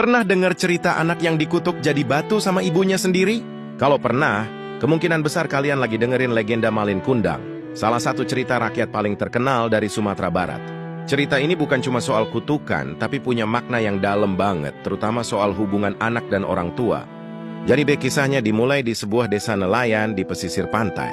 Pernah dengar cerita anak yang dikutuk jadi batu sama ibunya sendiri? Kalau pernah, kemungkinan besar kalian lagi dengerin legenda Malin Kundang, salah satu cerita rakyat paling terkenal dari Sumatera Barat. Cerita ini bukan cuma soal kutukan, tapi punya makna yang dalam banget, terutama soal hubungan anak dan orang tua. Jadi kisahnya dimulai di sebuah desa nelayan di pesisir pantai.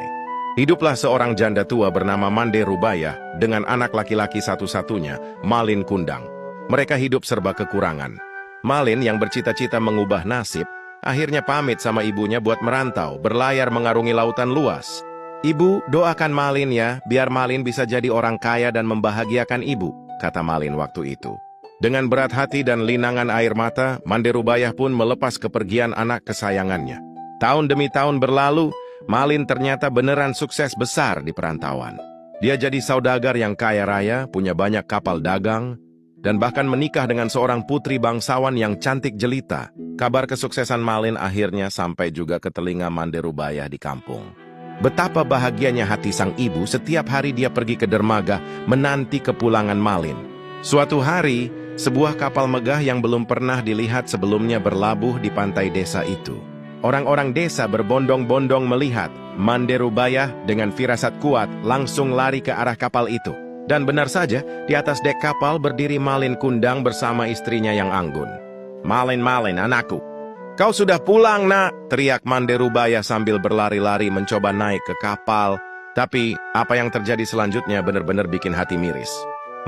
Hiduplah seorang janda tua bernama Mande Rubayah dengan anak laki-laki satu-satunya, Malin Kundang. Mereka hidup serba kekurangan. Malin yang bercita-cita mengubah nasib, akhirnya pamit sama ibunya buat merantau, berlayar mengarungi lautan luas. "Ibu, doakan Malin ya, biar Malin bisa jadi orang kaya dan membahagiakan ibu," kata Malin waktu itu. Dengan berat hati dan linangan air mata, Mande Rubayah pun melepas kepergian anak kesayangannya. Tahun demi tahun berlalu, Malin ternyata beneran sukses besar di perantauan. Dia jadi saudagar yang kaya raya, punya banyak kapal dagang, dan bahkan menikah dengan seorang putri bangsawan yang cantik jelita. Kabar kesuksesan Malin akhirnya sampai juga ke telinga Mande Rubayah di kampung. Betapa bahagianya hati sang ibu setiap hari dia pergi ke dermaga menanti kepulangan Malin. Suatu hari, sebuah kapal megah yang belum pernah dilihat sebelumnya berlabuh di pantai desa itu. Orang-orang desa berbondong-bondong melihat. Mande Rubayah dengan firasat kuat langsung lari ke arah kapal itu. Dan benar saja, di atas dek kapal berdiri Malin Kundang bersama istrinya yang anggun. "Malin, Malin, anakku. Kau sudah pulang, nak!" teriak Mande Rubayah sambil berlari-lari mencoba naik ke kapal. Tapi, apa yang terjadi selanjutnya benar-benar bikin hati miris.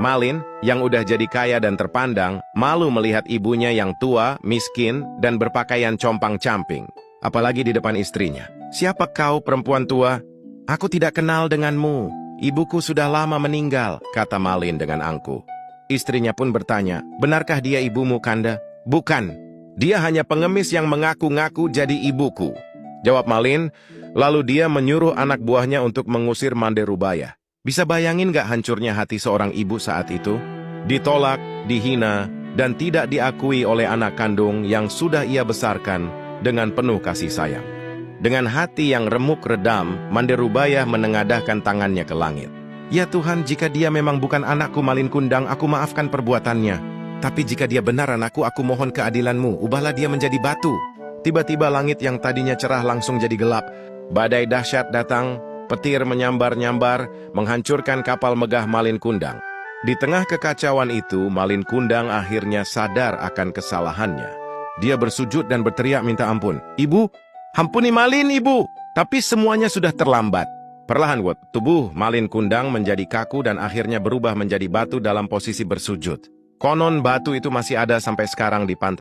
Malin, yang udah jadi kaya dan terpandang, malu melihat ibunya yang tua, miskin, dan berpakaian compang-camping. Apalagi di depan istrinya. "Siapa kau, perempuan tua?" "Aku tidak kenal denganmu. Ibuku sudah lama meninggal," kata Malin dengan angkuh. Istrinya pun bertanya, "Benarkah dia ibumu, Kanda?" "Bukan. Dia hanya pengemis yang mengaku-ngaku jadi ibuku," jawab Malin. Lalu dia menyuruh anak buahnya untuk mengusir Mande Rubayah. Bisa bayangin gak hancurnya hati seorang ibu saat itu? Ditolak, dihina, dan tidak diakui oleh anak kandung yang sudah ia besarkan dengan penuh kasih sayang. Dengan hati yang remuk redam, Mande Rubayah menengadahkan tangannya ke langit. "Ya Tuhan, jika dia memang bukan anakku Malin Kundang, aku maafkan perbuatannya. Tapi jika dia benar anakku, aku mohon keadilanmu, ubahlah dia menjadi batu." Tiba-tiba langit yang tadinya cerah langsung jadi gelap. Badai dahsyat datang, petir menyambar-nyambar, menghancurkan kapal megah Malin Kundang. Di tengah kekacauan itu, Malin Kundang akhirnya sadar akan kesalahannya. Dia bersujud dan berteriak minta ampun. "Ibu, ampuni Malin, Ibu!" Tapi semuanya sudah terlambat. Perlahan tubuh Malin Kundang menjadi kaku dan akhirnya berubah menjadi batu dalam posisi bersujud. Konon batu itu masih ada sampai sekarang di pantai